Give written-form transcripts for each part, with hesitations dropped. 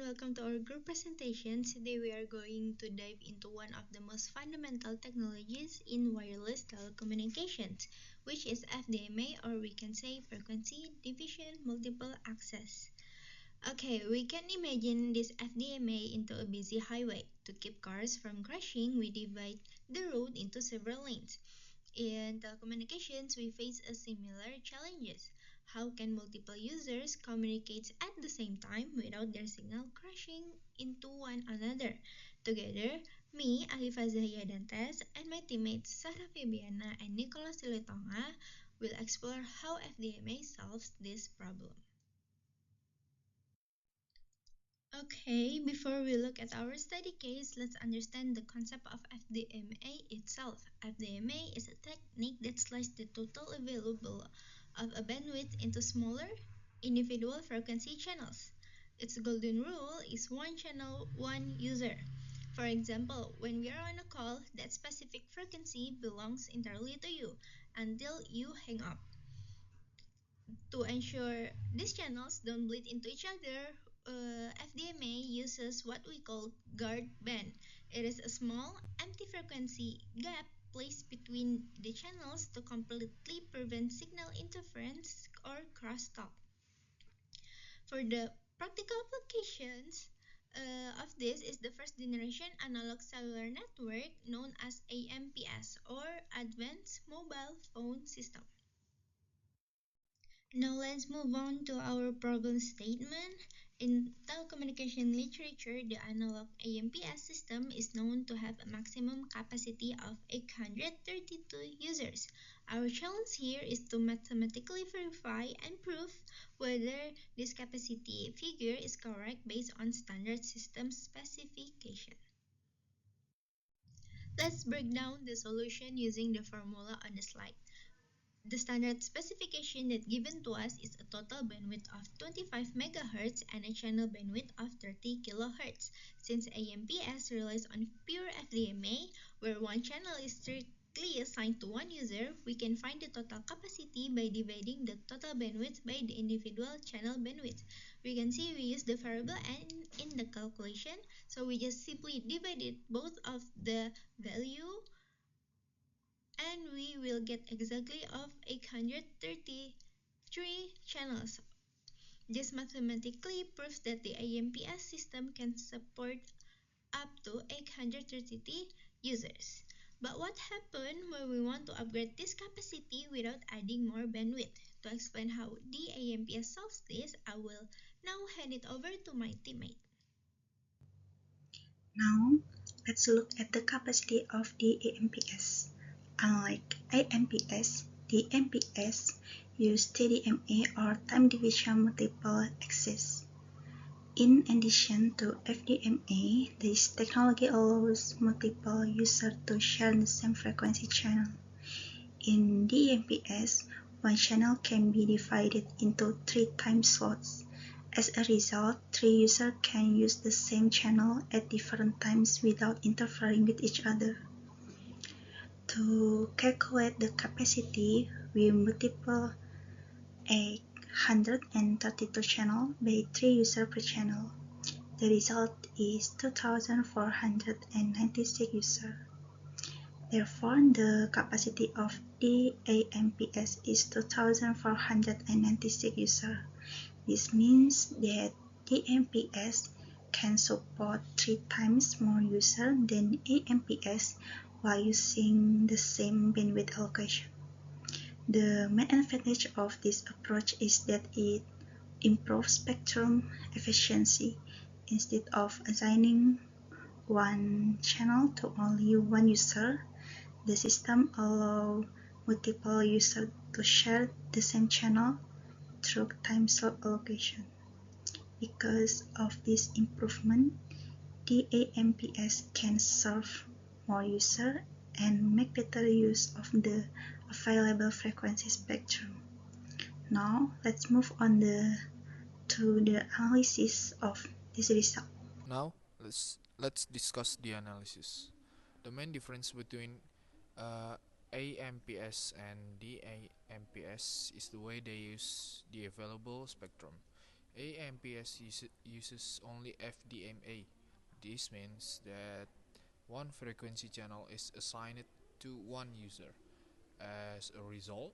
welcome to our group presentation. Today we are going to dive into one of the most fundamental technologies in wireless telecommunications, which is FDMA, or we can say Frequency Division Multiple Access. Okay, we can imagine this FDMA into a busy highway. To keep cars from crashing, we divide the road into several lanes. In telecommunications, we face a similar challenges. How can multiple users communicate at the same time without their signal crashing into one another? Together, me, Alifa Zahia Dantes, and my teammates Sarah Febiana and Nicolas Siletonga will explore how FDMA solves this problem. Okay, before we look at our study case, let's understand the concept of FDMA itself. FDMA is a technique that slices the total available of a bandwidth into smaller individual frequency channels. Its golden rule is one channel, one user. For example, when we are on a call, that specific frequency belongs entirely to you until you hang up. To ensure these channels don't bleed into each other, FDMA uses what we call guard band. It is a small, empty frequency gap placed between the channels to completely prevent signal interference or crosstalk. For the practical applications of this is the first generation analog cellular network known as AMPS or Advanced Mobile Phone System. Now let's move on to our problem statement. In telecommunication literature, the analog AMPS system is known to have a maximum capacity of 832 users. Our challenge here is to mathematically verify and prove whether this capacity figure is correct based on standard system specification. Let's break down the solution using the formula on the slide. The standard specification that given to us is a total bandwidth of 25 MHz and a channel bandwidth of 30 kHz. Since AMPS relies on pure FDMA, where one channel is strictly assigned to one user, we can find the total capacity by dividing the total bandwidth by the individual channel bandwidth. We can see we use the variable n in the calculation, so we just simply divided both of the value and we will get exactly of 833 channels. This mathematically proves that the AMPS system can support up to 833 users. But what happens when we want to upgrade this capacity without adding more bandwidth? To explain how the AMPS solves this, I will now hand it over to my teammate. Now, let's look at the capacity of the AMPS. Unlike AMPS, the AMPS use TDMA or time division multiple access. In addition to FDMA, this technology allows multiple users to share the same frequency channel. In DMPS, one channel can be divided into 3 time slots. As a result, 3 users can use the same channel at different times without interfering with each other. To calculate the capacity, we multiply 832 channels by 3 users per channel. The result is 2,496 users. Therefore, the capacity of the AMPS is 2,496 users. This means that the AMPS can support 3 times more users than AMPS while using the same bandwidth allocation. The main advantage of this approach is that it improves spectrum efficiency. Instead of assigning one channel to only one user, the system allows multiple users to share the same channel through time slot allocation. Because of this improvement, the AMPS can serve more users and make better use of the available frequency spectrum. Now, let's move on to the analysis of this result. Now let's discuss the analysis. The main difference between AMPS and DAMPS is the way they use the available spectrum. AMPS uses only FDMA. This means that one frequency channel is assigned to one user. As a result,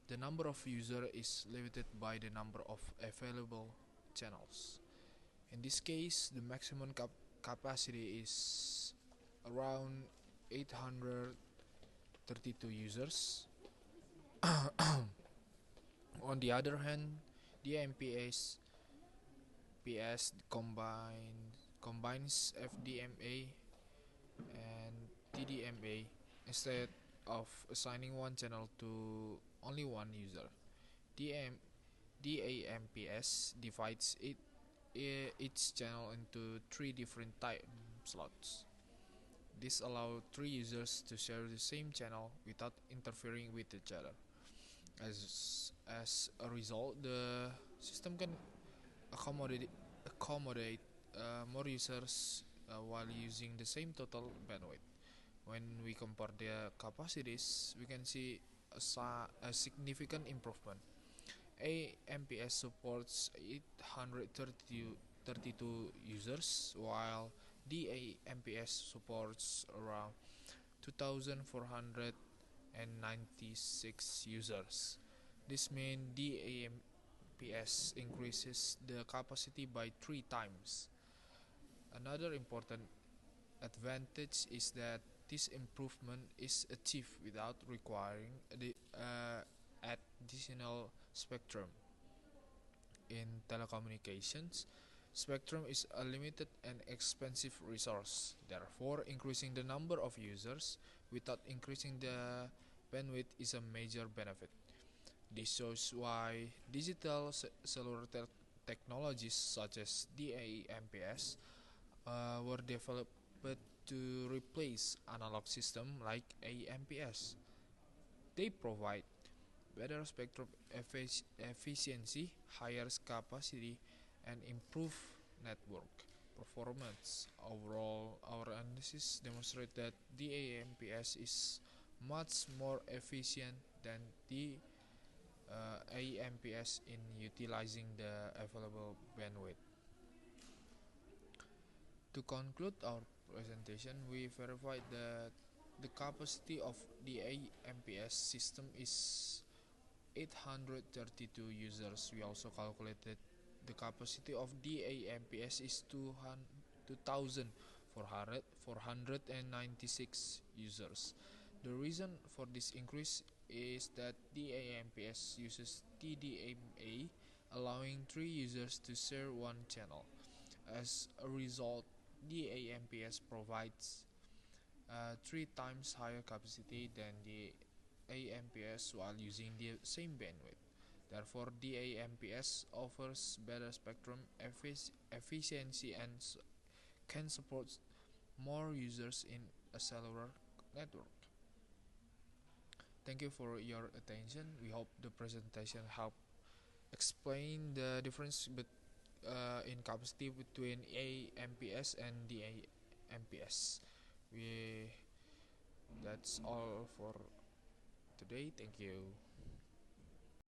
the number of users is limited by the number of available channels. In this case, the maximum capacity is around 832 users. On the other hand, the MPS combines FDMA and TDMA instead of assigning one channel to only one user. DAMPS divides each channel into three different time slots. This allows three users to share the same channel without interfering with each other. As a result, the system can accommodate more users while using the same total bandwidth. When we compare the capacities, we can see a significant improvement. AMPS supports 832 users, while DAMPS supports around 2,496 users. This means DAMPS increases the capacity by 3 times. Another important advantage is that this improvement is achieved without requiring additional spectrum. In telecommunications, spectrum is a limited and expensive resource. Therefore, increasing the number of users without increasing the bandwidth is a major benefit. This shows why digital cellular technologies such as DAMPS were developed to replace analog systems like AMPS. They provide better spectrum efficiency, higher capacity, and improved network performance. Overall, our analysis demonstrates that DAMPS is much more efficient than the AMPS in utilizing the available bandwidth. To conclude our presentation, we verified that the capacity of the AMPS system is 832 users. We also calculated the capacity of the AMPS is 2,496 users. The reason for this increase is that the AMPS uses TDMA, allowing 3 users to share one channel. As a result, the AMPS provides 3 times higher capacity than the AMPS while using the same bandwidth. Therefore, the AMPS offers better spectrum efficiency and can support more users in a cellular network. Thank you for your attention. We hope the presentation helped explain the difference in capacity between AMPS and DAMPS. That's all for today. Thank you.